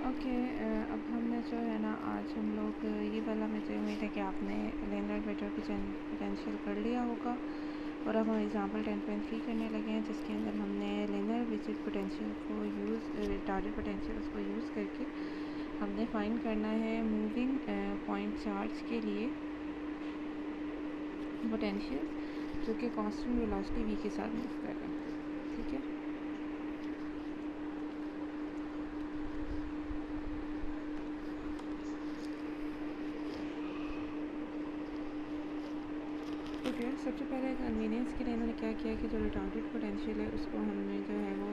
Okay. अब हमने जो है ना आज हम लोग ये वाला मुझे उम्मीद है कि आपने लिनियर वेक्टर पोटेंशियल कर लिया होगा और अब हम एग्जांपल 10.3 करने लगे हैं जिसके अंदर हमने लिनियर विजिट पोटेंशियल को टारगेट पोटेंशियल उसको यूज़ करके हमने फाइंड करना है मूविंग पॉइंट चार्ज के लिए पोटेंशियल जो कि कांस्टेंट वेलोसिटी v के साथ मूव कर रहा है। ठीक है, ओके। सबसे पहले कन्वीनियंस के लिए इन्होंने क्या किया कि जो रिटार्डेड पोटेंशियल है उसको हमने जो है वो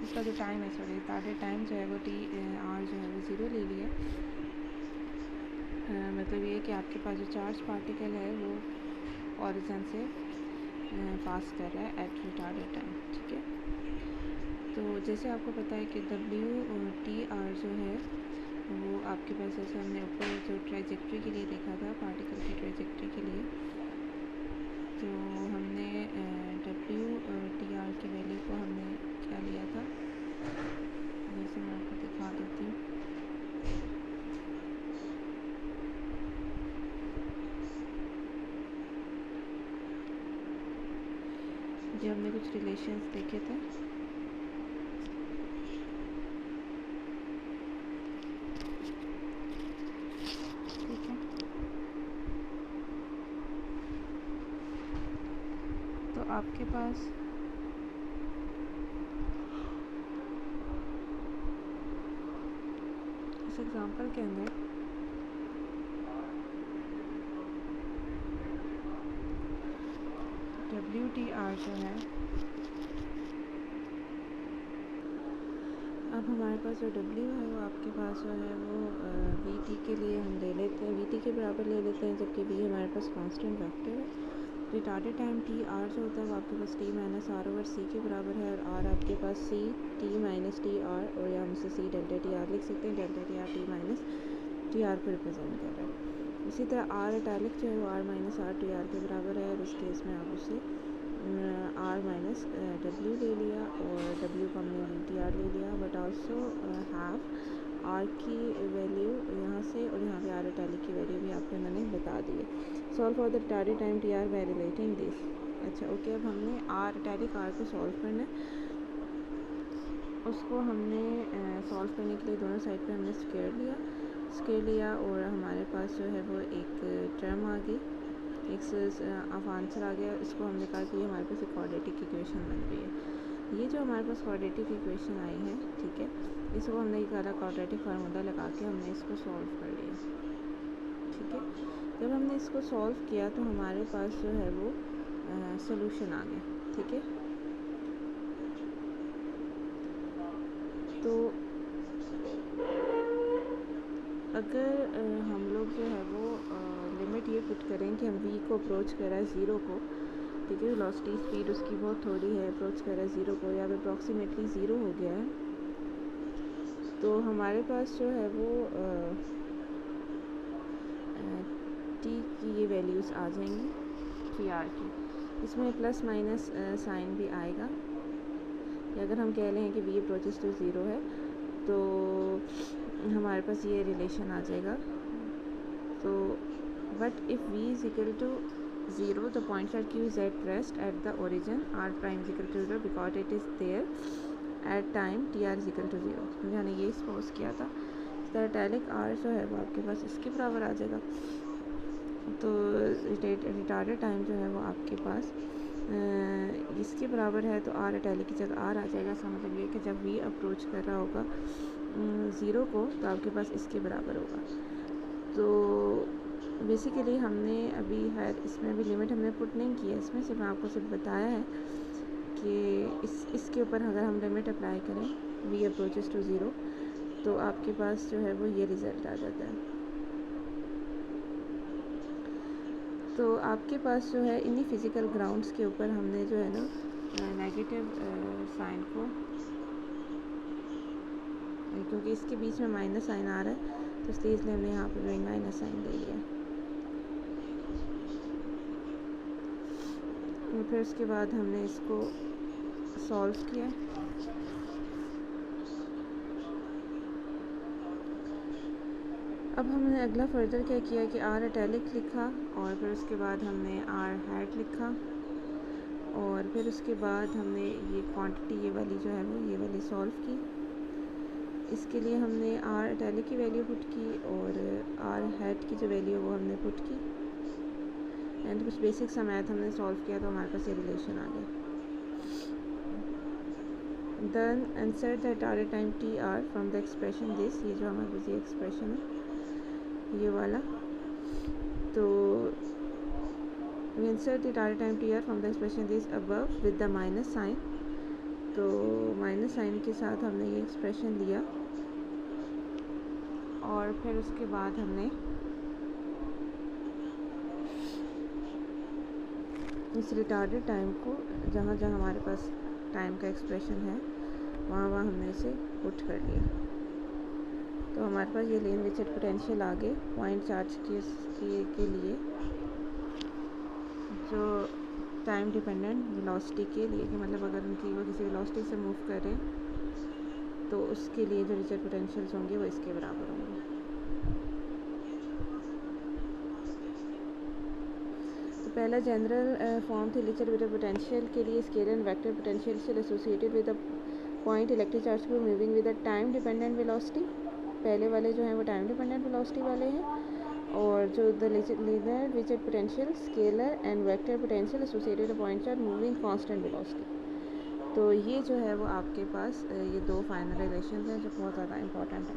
उसका जो टाइम है रिटार्डेड टाइम जो है वो टी आर जो है वो ज़ीरो ले लिया। मतलब ये कि आपके पास जो चार्ज पार्टिकल है वो ऑरिजिन से पास कर रहा है एट रिटार्डेड टाइम। ठीक है, तो जैसे आपको पता है कि डब्ल्यू टी आर जो है वो आपके पास जैसे हमने ऊपर जो ट्रेजेक्ट्री के लिए देखा था पार्टिकल की ट्रेजेक्ट्री के लिए, तो हमने डब्ल्यू टी आर की वैल्यू को हमने क्या लिया था, जैसे मैं आपको दिखा देती हूँ। जो हमने कुछ रिलेशंस देखे थे, ठीक है, तो आपके पास इस एग्जांपल के अंदर डब्ल्यू टी आर जो है, अब हमारे पास जो डब्ल्यू है वो आपके पास जो है वो वी टी के लिए हम ले लेते हैं, वी टी के बराबर ले लेते हैं, जबकि वी हमारे पास कांस्टेंट वेक्टर है। रिटार्डेड टाइम टी आर जो होता है वो आपके पास T minus R over C के बराबर है, और आर आपके पास C T minus T R, और या हम इसे सी डेल्टा टी आर लिख सकते हैं। Delta T R T minus T are को रिप्रेजेंट कर रहा है। इसी तरह आर इटैलिक जो है वो r minus r t r के बराबर है, और इस केस में आप उसे आर माइनस डब्ल्यू ले लिया और डब्ल्यू को हमने वी टी आर ले लिया, बट आल्सो हैव आर की वैल्यू यहाँ से और यहाँ पे आर इटैलिक की वैल्यू भी आपको मैंने बता दी है। Solve for the retarded time T r by relating this. अच्छा ओके, अब हमने आर इटैलिक आर को सॉल्व करना है। उसको हमने सॉल्व करने के लिए दोनों साइड पे हमने स्केयर लिया और हमारे पास जो है वो एक टर्म आ गई, एक ऑफ आंसर आ गया। इसको हमने कहा कि ये हमारे पास एक क्वाड्रेटिक इक्वेशन बन रही है। ये जो हमारे पास क्वाड्रेटिक इक्वेशन आई है, ठीक है, इसको हमने ये कहा क्वाड्रेटिक फार्मूला लगा के हमने इसको सॉल्व कर लिया। ठीक है, जब हमने इसको सॉल्व किया तो हमारे पास जो है वो सोल्यूशन आ गया। ठीक है, तो अगर हम लोग जो है वो लिमिट ये पुट करें कि हम v को अप्रोच कर रहा है ज़ीरो को, ठीक है, वेलोसिटी स्पीड उसकी बहुत थोड़ी है, अप्रोच कर रहा है ज़ीरो को या अप्रॉक्सीमेटली ज़ीरो हो गया है, तो हमारे पास जो है वो t की ये वैल्यूज़ आ जाएंगी टी आर की। इसमें प्लस माइनस साइन भी आएगा, या अगर हम कह लें कि v अप्रोचेस टू ज़ीरो है तो हमारे पास ये रिलेशन आ जाएगा। तो but if v is equal to zero the points are q is at rest at the origin, r prime is equal to zero because it is there at time T r is equal to zero. क्योंकि मैंने ये suppose किया था। इस तरह italic r जो है वो आपके पास इसके बराबर आ जाएगा। तो रिटार्डेड टाइम जो है वो आपके पास इसके बराबर है, तो r इटैलिक की जगह r आ जाएगा। इसका मतलब ये कि जब v अप्रोच कर रहा होगा ज़ीरो को तो आपके पास इसके बराबर होगा। तो बेसिकली हमने अभी खैर इसमें अभी लिमिट हमने पुट नहीं की है, इसमें सिर्फ आपको सिर्फ बताया है कि इसके ऊपर अगर हम लिमिट अप्लाई करें v अप्रोचेस टू ज़ीरो तो आपके पास जो है वो ये रिज़ल्ट आ जाता है। तो आपके पास जो है इन्हीं फिज़िकल ग्राउंड्स के ऊपर हमने जो है ना नेगेटिव साइन को, क्योंकि इसके बीच में माइनस साइन आ रहा है तो इसलिए हमने यहाँ पर भी माइनस साइन ले लिया। और फिर उसके बाद हमने इसको सॉल्व किया। अब हमने अगला फर्दर क्या किया कि आर इटैलिक लिखा और फिर उसके बाद हमने आर हैट लिखा और फिर उसके बाद हमने ये क्वांटिटी ये वाली जो है वो ये वाली सॉल्व की। इसके लिए हमने आर इटैलिक की वैल्यू पुट की और आर हैट की जो वैल्यू है वो हमने पुट की एंड कुछ बेसिक सा मैथ हमने सॉल्व किया तो हमारे पास ये रिलेशन आ गया। Then answer the retarded time T r from the expression this, ये जो हमारे पास ये एक्सप्रेशन है ये वाला, तो we insert the retarded time t r from the expression this above with the minus sign, तो माइनस साइन के साथ हमने ये एक्सप्रेशन लिया और फिर उसके बाद हमने इस रिटार्डेड टाइम को जहाँ जहाँ हमारे पास टाइम का एक्सप्रेशन है वहाँ वहाँ हमने इसे पुट कर लिया। तो हमारे पास ये लेन विचेट पोटेंशियल आ गए पॉइंट चार्ज के लिए जो टाइम डिपेंडेंट वेलोसिटी के लिए, कि मतलब अगर उनकी वो किसी वेलोसिटी से मूव करें तो उसके लिए जो विचेट पोटेंशियल्स होंगे वो इसके बराबर होंगे। तो पहला जनरल फॉर्म थी विचेट पोटेंशियल के लिए scalar and vector potential associated with a point electric charge को moving with a time dependent velocity. पहले वाले जो हैं वो टाइम डिपेंडेंट वेलोसिटी वाले हैं और जो the linear Wiechert potential scalar and vector potential associated points are moving constant velocity. तो ये जो है वो आपके पास ये दो फाइनल रिलेशंस हैं जो बहुत ज़्यादा इम्पोर्टेंट है।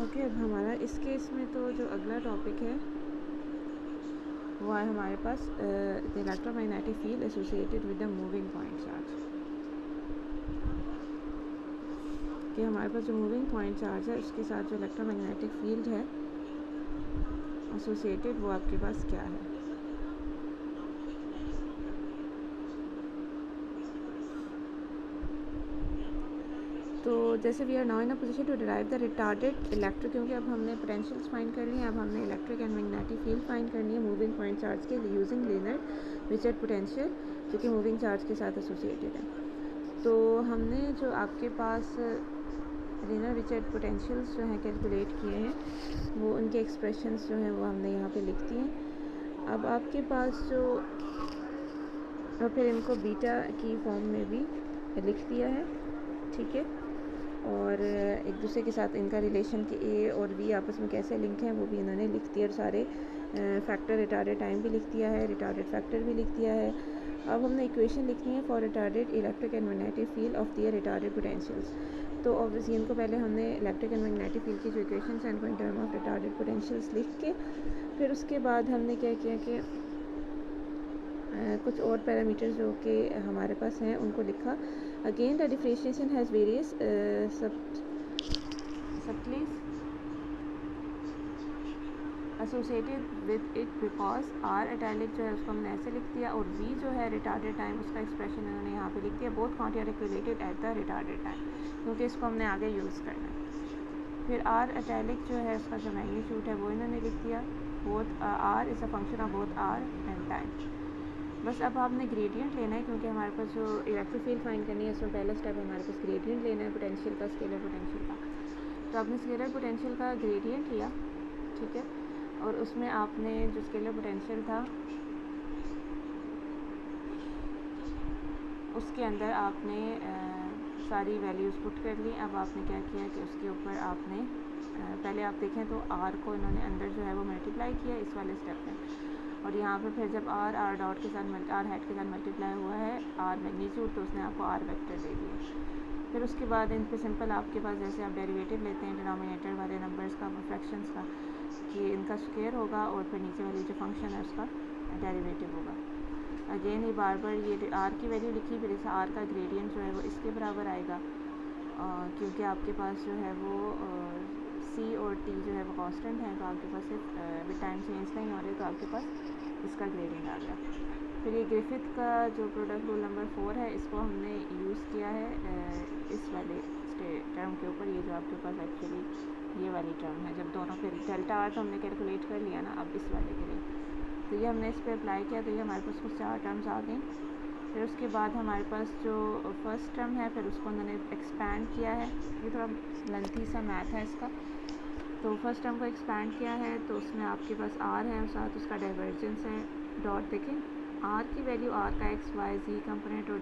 ओके, अब हमारा इस केस में तो जो अगला टॉपिक है वो है हमारे पास the electromagnetic field associated with the moving point charge. कि हमारे पास जो मूविंग पॉइंट चार्ज है उसके साथ जो इलेक्ट्रोमैग्नेटिक फील्ड है एसोसिएटेड वो आपके पास क्या है। तो जैसे we are now in a position to derive the retarded electric, क्योंकि अब हमने पोटेंशियल्स फाइंड कर लिए, अब हमने electric and magnetic field find करनी है मूविंग पॉइंट चार्ज के यूजिंग लीनियर विचेट पोटेंशियल जो कि मूविंग चार्ज के साथ एसोसिएटेड है। तो हमने जो आपके पास लीनियर विचेट पोटेंशियल्स जो हैं कैलकुलेट किए हैं वो उनके एक्सप्रेशंस जो हैं वो हमने यहाँ पे लिख दिए हैं। अब आपके पास जो और फिर इनको बीटा की फॉर्म में भी लिख दिया है, ठीक है, और एक दूसरे के साथ इनका रिलेशन कि ए और बी आपस में कैसे लिंक हैं वो भी इन्होंने लिख दिया और सारे फैक्टर रिटार्डेड टाइम भी लिख दिया है, रिटार्डेड फैक्टर भी लिख दिया है। अब हमने इक्वेशन लिखनी है for retarded electric and magnetic field of their retarded potentials. तो ऑब्वियसली इनको पहले हमने इलेक्ट्रिक एंड मैग्नेटिक फील्ड की जो इक्वेशंस हैं इनको in term of retarded potentials लिख के फिर उसके बाद हमने क्या किया कि कुछ और पैरामीटर्स जो कि हमारे पास हैं उनको लिखा। Again the differentiation has various subplaces associated with it because R italic जो है उसको हमने ऐसे लिख दिया और वी जो है रिटार्डेड टाइम उसका एक्सप्रेशन इन्होंने यहाँ पे लिख दिया both quantity are related at the retarded time, क्योंकि इसको हमने आगे यूज़ करना है। फिर आर इटैलिक जो है उसका जो मैग्नीट्यूड है वो इन्होंने लिख दिया, both r is a function of both r and time. बस अब आपने ग्रेडियंट लेना है क्योंकि हमारे पास जो इलेक्ट्रिक फील्ड फाइंड करनी है उसमें पहला स्टेप हमारे पास ग्रेडियंट लेना है पोटेंशियल का, स्केलर पोटेंशियल का। तो आपने स्केलर पोटेंशियल का ग्रेडियंट लिया, ठीक है, और उसमें आपने जो स्केलर पोटेंशियल था उसके अंदर आपने सारी वैल्यूज़ पुट कर ली। अब आपने क्या किया कि उसके ऊपर आपने पहले आप देखें तो आर को इन्होंने अंदर जो है वो मल्टीप्लाई किया इस वाले स्टेप में, और यहाँ पे फिर जब आर डॉट के साथ आर हेड के साथ मल्टीप्लाई हुआ है आर मैग्नीट्यूड तो उसने आपको आर वेक्टर दे दिया। फिर उसके बाद इन पे सिंपल आपके पास जैसे आप डेरिवेटिव लेते हैं डिनोमिनेटर वाले नंबर्स का फ्रैक्शंस का कि इनका स्क्वायर होगा और फिर नीचे वाली जो फंक्शन है उसका डेरिवेटिव होगा। अगेन ये बार बार ये आर की वैल्यू लिखी, फिर इस आर का ग्रेडियंट जो है वो इसके बराबर आएगा क्योंकि आपके पास जो है वो सी और टी जो है वो कांस्टेंट है, तो आपके पास सिर्फ टाइम चेंज नहीं हो रही तो आपके पास इसका ग्रेडियंट आ गया। फिर ये ग्रिफिथ का जो प्रोडक्ट रूल नंबर 4 है इसको हमने यूज़ किया है इस वाले टर्म के ऊपर, ये जो आपके पास एक्चुअली ये वाली टर्म है जब दोनों फिर डेल्टा आर तो हमने कैलकुलेट कर लिया ना, अब इस वाले के लिए तो ये हमने इस पर अप्लाई किया तो ये हमारे पास कुछ 4 टर्म्स आ गई। फिर उसके बाद हमारे पास जो फर्स्ट टर्म है फिर उसको उन्होंने एक्सपैंड किया है। ये थोड़ा लेंथी सा मैथ है इसका। तो फर्स्ट टर्म को एक्सपैंड किया है तो उसमें आपके पास आर है और साथ उसका डाइवर्जेंस है। डॉट देखें, आर की वैल्यू आर का एक्स वाई जी कंपोनेंट और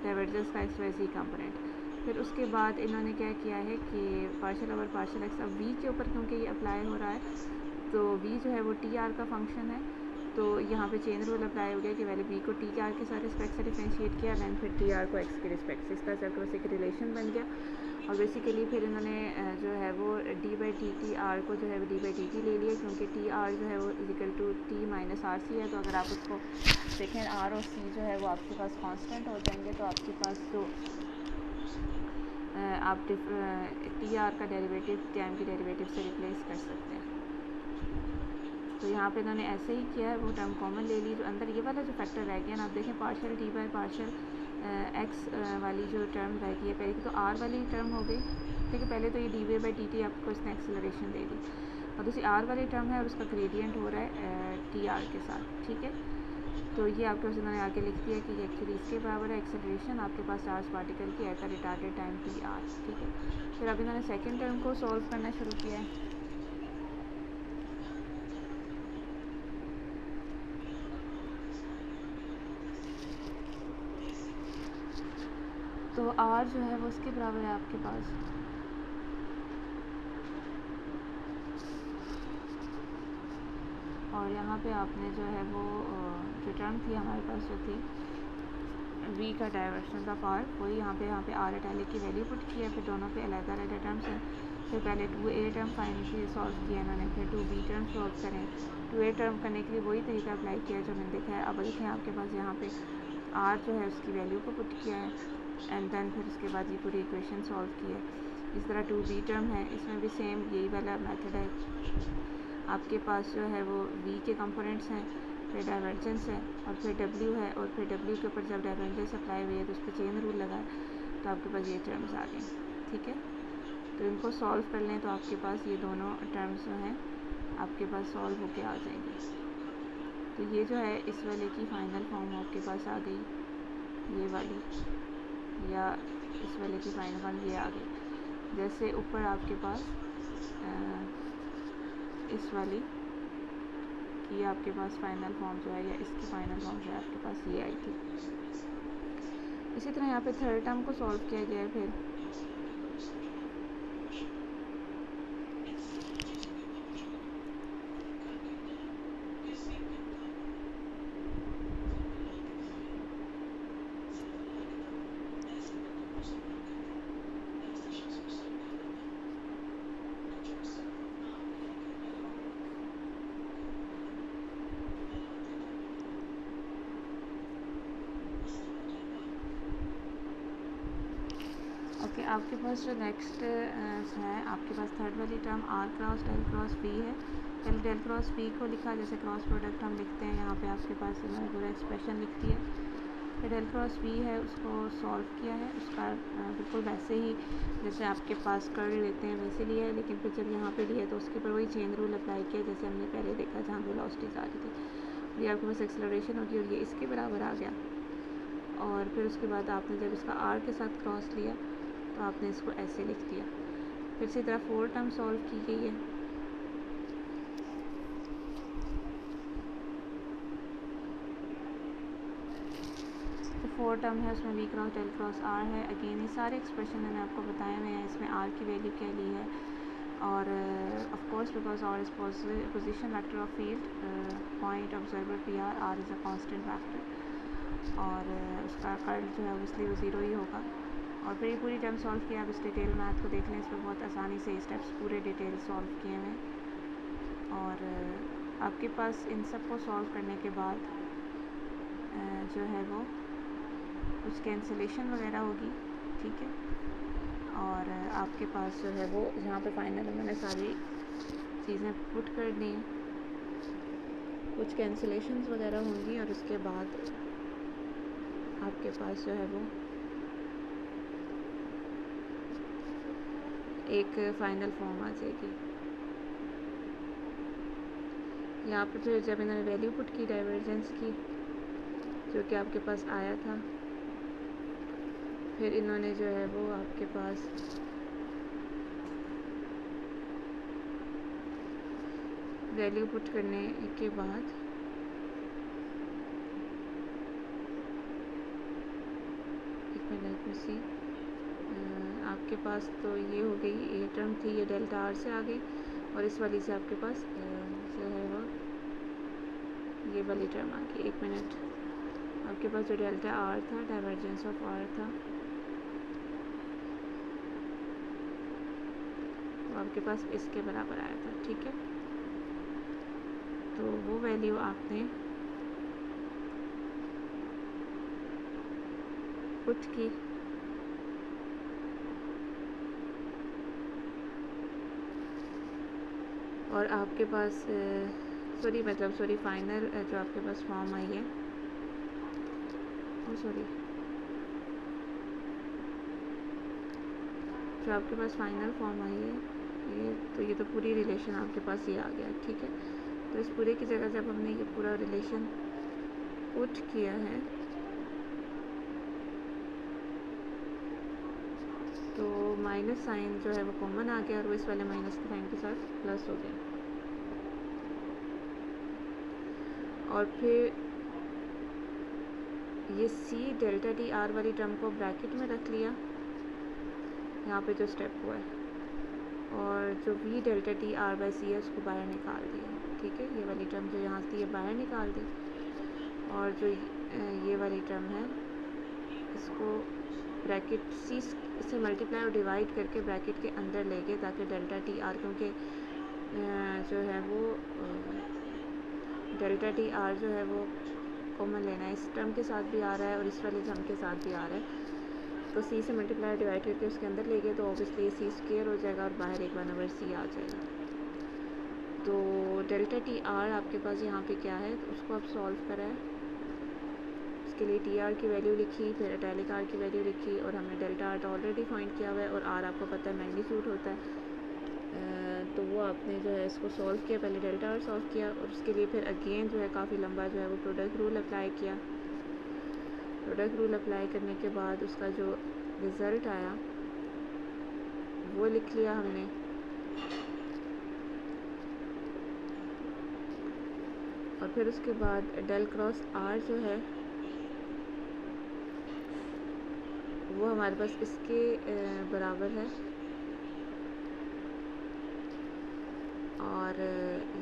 डाइवर्जेंस का एक्स वाई जी कंपोनेंट। फिर उसके बाद इन्होंने क्या किया है कि पार्शियल ओवर पार्शियल एक्स, अब वी के ऊपर क्योंकि ये अप्लाई हो रहा है तो वी जो है वो टी आर का फंक्शन है। तो यहाँ पे चेन रूल अप्लाई हो गया कि पहले बी को टी के आर के साथ रिस्पेक्ट से डिफरेंशिएट किया, दैन फिर टी आर को एक्स के रिस्पेक्ट से। इस तरह से आपके पास एक रिलेशन बन गया। और बेसिकली फिर इन्होंने जो है वो D by t T R को जो है डी बाई टी टी ले लिया, क्योंकि टी आर जो है वो is equal to t minus r c है। तो अगर आप उसको देखें आर और सी जो है वो आपके पास कांस्टेंट हो जाएंगे तो आपके पास जो आप टी आर का डेरिवेटिव टाइम के डेरिवेटिव से रिप्लेस कर सकते हैं। तो यहाँ पे इन्होंने ऐसे ही किया है, वो टर्म कॉमन ले ली। जो अंदर ये वाला जो फैक्टर रह गया ना, आप देखें partial T by partial x वाली जो टर्म रह गई है पहले की, तो आर वाली टर्म हो गई। ठीक है, पहले तो ये d v by t t आपको इसने एक्सेलरेशन दे दी और दूसरी आर वाली टर्म है और उसका ग्रेडियंट हो रहा है टी आर के साथ। ठीक है, तो ये आपके पास इन्होंने आगे लिख दिया कि एक्चुअली इसके बराबर है एक्सेलरेशन आपके पास चार्ज पार्टिकल की at a retarded time T R. ठीक है, फिर अब इन्होंने सेकेंड टर्म को सॉल्व करना शुरू किया है। तो आर जो है वो इसके बराबर है आपके पास और यहाँ पे आपने जो है वो जो टर्म थी हमारे पास जो थी वी का डायवर्शन ऑफ आर, वही यहाँ पे आर इटैलिक की वैल्यू पुट की है। फिर दोनों पे अलग-अलग टर्म्स हैं। फिर पहले 2a टर्म फाइनली सॉल्व किया इन्होंने, फिर 2b टर्म सॉल्व करें। 2a टर्म करने के लिए वही तरीका अप्लाई किया जो मैंने देखा है। अब देखें आपके पास यहाँ पे आर जो है उसकी वैल्यू को पुट किया है एंड देन फिर उसके बाद ये पूरी इक्वेशन सॉल्व की है। इस तरह 2b टर्म है, इसमें भी सेम यही वाला मेथड है। आपके पास जो है वो v के कंपोनेंट्स हैं, फिर डाइवर्जेंस है और फिर w है और फिर w के ऊपर जब डाइवर्जेंस अप्लाई हुई है तो उस पर चेन रूल लगा है तो आपके पास ये टर्म्स आ गए। ठीक है, तो इनको सॉल्व कर लें तो आपके पास ये दोनों टर्म्स जो हैं आपके पास सॉल्व होके आ जाएंगे। तो ये जो है इस वाले की फ़ाइनल फॉर्म आपके पास आ गई, ये वाली, या इस वाले की फाइनल फॉर्म ये आ गई। जैसे ऊपर आपके पास इस वाली की आपके पास फाइनल फॉर्म जो है या इसकी फाइनल फॉर्म जो है आपके पास ये आई थी। इसी तरह यहाँ पे थर्ड टर्म को सॉल्व किया गया है। फिर ओके, आपके पास जो नेक्स्ट है आपके पास थर्ड वाली term r cross del cross B है। पहले डेल क्रॉस बी को लिखा जैसे क्रॉस प्रोडक्ट हम लिखते हैं, यहाँ पे आपके पास इन्होंने पूरा एक्सप्रेशन लिख दिया। फिर डेल क्रॉस बी है उसको सॉल्व किया है, उसका बिल्कुल वैसे ही जैसे आपके पास कर लेते हैं वैसे लिया है, लेकिन फिर जब यहाँ पे लिया तो उसके ऊपर वही चेन रूल अप्लाई किया जैसे हमने पहले देखा जहाँ वेलोसिटीज आ रही थी। ये आपके पास एक्सेलरेशन होगी और ये इसके बराबर आ गया। और फिर उसके बाद आपने जब इसका आर के साथ क्रॉस लिया तो आपने इसको ऐसे लिख दिया। फिर इसी तरह 4 टर्म सॉल्व की गई है। तो 4 टर्म है उसमें v cross del cross r है। अगेन ये सारे एक्सप्रेशन मैंने आपको बताए हुए हैं। इसमें आर की वैल्यू क्या ली है और of course because r is position vector of field point observer p r is a constant vector और उसका कर्ल जो है ऑब्वियसली वो 0 ही होगा। और फिर ये पूरी टर्म सॉल्व किया। अब इस डिटेल मैथ को देख लें, इस पर बहुत आसानी से स्टेप्स पूरे डिटेल सॉल्व किए हैं। और आपके पास इन सब को सॉल्व करने के बाद जो है वो कुछ कैंसिलेशन वगैरह होगी। ठीक है, और आपके पास जो है वो यहाँ पे फाइनल मैंने सारी चीज़ें पुट कर दी हैं, कुछ कैंसिलेशंस वगैरह होंगी और उसके बाद आपके पास जो है वो एक फ़ाइनल फॉर्म आ जाएगी। यहाँ पे फिर जब इन्होंने वैल्यू पुट की डाइवर्जेंस की जो कि आपके पास आया था। फिर इन्होंने जो है वो आपके पास वैल्यू पुट करने के बाद एक मिनट में सी आपके पास तो ये हो गई, ये टर्म थी, ये डेल्टा आर से आ गई, और इस वाली से आपके पास जो है वो ये वाली टर्म आ गई। एक मिनट, आपके पास जो डेल्टा आर था, डाइवर्जेंस ऑफ आर था, वो आपके पास इसके बराबर आया था, ठीक है। तो वो वैल्यू आपने पुट की, और आपके पास सॉरी फाइनल जो आपके पास फॉर्म आई है, जो आपके पास फाइनल फॉर्म आई है ये तो पूरी रिलेशन आपके पास ये आ गया, ठीक है। तो इस पूरे की जगह जब हमने ये पूरा रिलेशन पुट किया है तो माइनस साइन जो है वो कॉमन आ गया, और वो इस वाले माइनस के साइन के साथ प्लस हो गया। और फिर ये सी डेल्टा टी आर वाली टर्म को ब्रैकेट में रख लिया, यहाँ पे जो स्टेप हुआ है, और जो V delta T R by C है उसको बाहर निकाल दिया, ठीक है। ये वाली टर्म जो यहाँ थी ये बाहर निकाल दी, और जो ये वाली टर्म है इसको ब्रैकेट सी से मल्टीप्लाई और डिवाइड करके ब्रैकेट के अंदर ले गए, ताकि डेल्टा टी आर, क्योंकि जो है वो डेल्टा टी आर जो है वो कॉमन लेना है, इस टर्म के साथ भी आ रहा है और इस वाले टर्म के साथ भी आ रहा है। तो सी से मल्टीप्लाई डिवाइड करके उसके अंदर ले गए, तो ऑब्वियसली सी स्क्वायर हो जाएगा और बाहर एक 1/c आ जाएगा। तो डेल्टा टी आर आपके पास यहाँ पे क्या है, तो उसको आप सॉल्व करें। उसके लिए टी आर की वैल्यू लिखी, फिर इटैलिक आर की वैल्यू लिखी, और हमने डेल्टा आर तो ऑलरेडी फाइंड किया हुआ है, और आर आपको पता है मैग्नीट्यूड होता है। तो वो आपने जो है इसको सॉल्व किया, पहले डेल्टा आर सॉल्व किया, और उसके लिए फिर अगेन जो है काफ़ी लंबा जो है वो प्रोडक्ट रूल अप्लाई किया। प्रोडक्ट रूल अप्लाई करने के बाद उसका जो रिज़ल्ट आया वो लिख लिया हमने। और फिर उसके बाद डेल क्रॉस आर जो है वो हमारे पास इसके बराबर है, और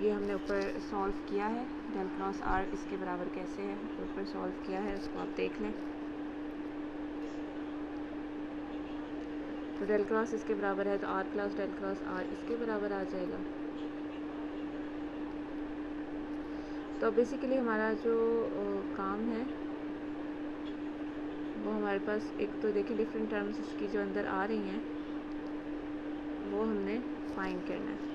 ये हमने ऊपर सॉल्व किया है। डेल क्रॉस आर इसके बराबर कैसे है, ऊपर सॉल्व किया है, उसको आप देख लें। तो डेल क्रॉस इसके बराबर है, तो r plus del cross r इसके बराबर आ जाएगा। तो बेसिकली हमारा जो काम है वो हमारे पास एक तो देखिए डिफरेंट टर्म्स इसकी जो अंदर आ रही हैं वो हमने फाइंड करना है।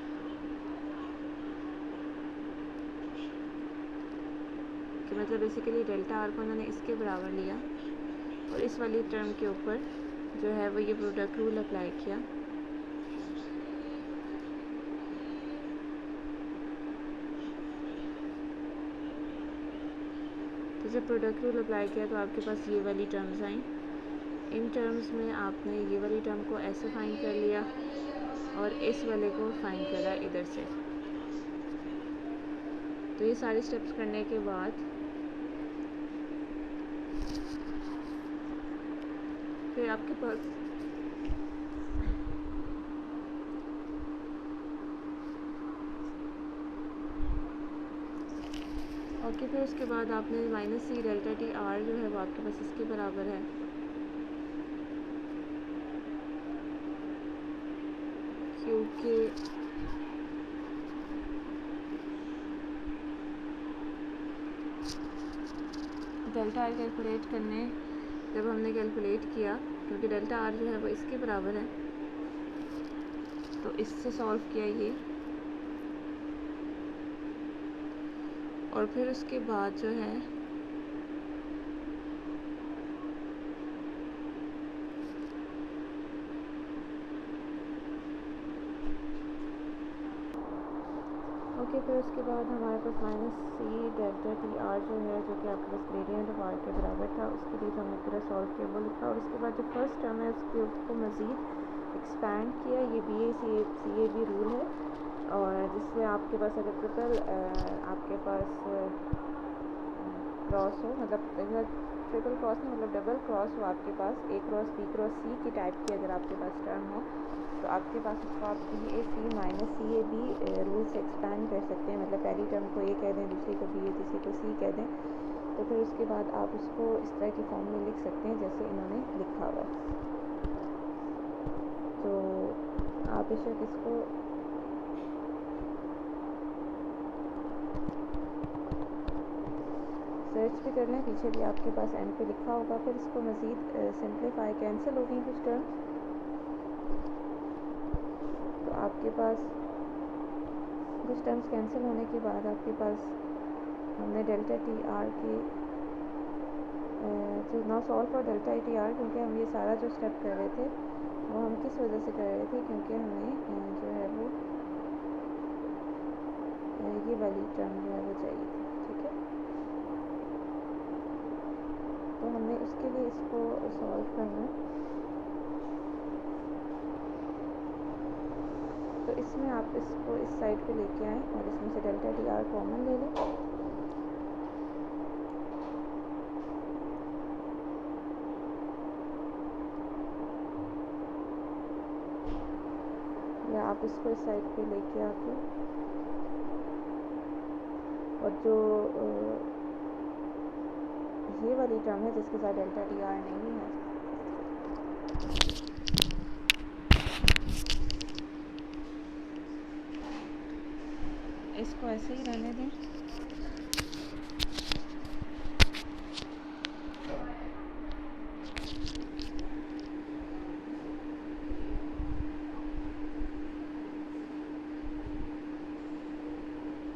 कि मतलब बेसिकली डेल्टा आर को उन्होंने इसके बराबर लिया, और इस वाली टर्म के ऊपर जो है वो ये प्रोडक्ट रूल अप्लाई किया। तो जब प्रोडक्ट रूल अप्लाई किया तो आपके पास ये वाली टर्म्स आई। इन टर्म्स में आपने ये वाली टर्म को ऐसे फाइंड कर लिया, और इस वाले को फाइंड करा इधर से। तो ये सारे स्टेप्स करने के बाद फिर आपके पास फिर उसके बाद आपने माइनस सी डेल्टा टी आर जो है वो आपके पास इसके बराबर है, क्योंकि डेल्टा आर कैलकुलेट करने जब हमने कैलकुलेट किया, क्योंकि डेल्टा आर जो है वो इसके बराबर है, तो इससे सॉल्व किया ये। और फिर उसके बाद जो है फिर उसके बाद हमारे पास माइनस सी डेल्टा टी आर जो है, जो कि आपके पास ग्रेडियंट ऑफ आर के बराबर था, उसके लिए तो हमने पूरा सॉल्व टेबल लिखा। और उसके बाद जो फर्स्ट टर्म है उसको मज़ीद एक्सपैंड किया। ये B A C A B rule है, और जिसमें आपके पास अगर ट्रिपल आपके पास क्रॉस हो, मतलब ट्रिपल क्रॉस नहीं, मतलब डबल क्रॉस हो आपके पास, ए क्रॉस बी क्रॉस सी की टाइप की अगर आपके पास टर्म हो, तो आपके पास उसको आप B A C minus C A B rule से एक्सपैंड कर सकते हैं। मतलब पहली टर्म को ए कह दें, दूसरी को बी ए, तीसरी को सी कह दें। तो फिर उसके बाद आप उसको इस तरह की फॉर्म में लिख सकते हैं जैसे इन्होंने लिखा हुआ। तो आप बेशक इसको सर्च भी कर लें, पीछे भी आपके पास एंड पे लिखा होगा। फिर इसको मज़ीद सिंप्लीफाई, कैंसिल हो गई कुछ टर्म, तो आपके पास कुछ टर्म्स कैंसिल होने के बाद आपके पास हमने डेल्टा टी आर के तो now solve for delta T R, क्योंकि हम ये सारा जो स्टेप कर रहे थे वो हम किस वजह से कर रहे थे, क्योंकि हमें जो है वो ये वाली टर्म जो है वो चाहिए थी। ठीक है, तो हमने उसके लिए इसको सॉल्व करना है। तो इसमें आप इसको इस साइड पे लेके आएँ और इसमें से डेल्टा टी आर कॉमन ले लें। या आप इसको इस साइड पे लेके आके, और जो ये वाली टर्म है जिसके साथ डेल्टा टी आर नहीं है, इसको ऐसे ही रहने दें।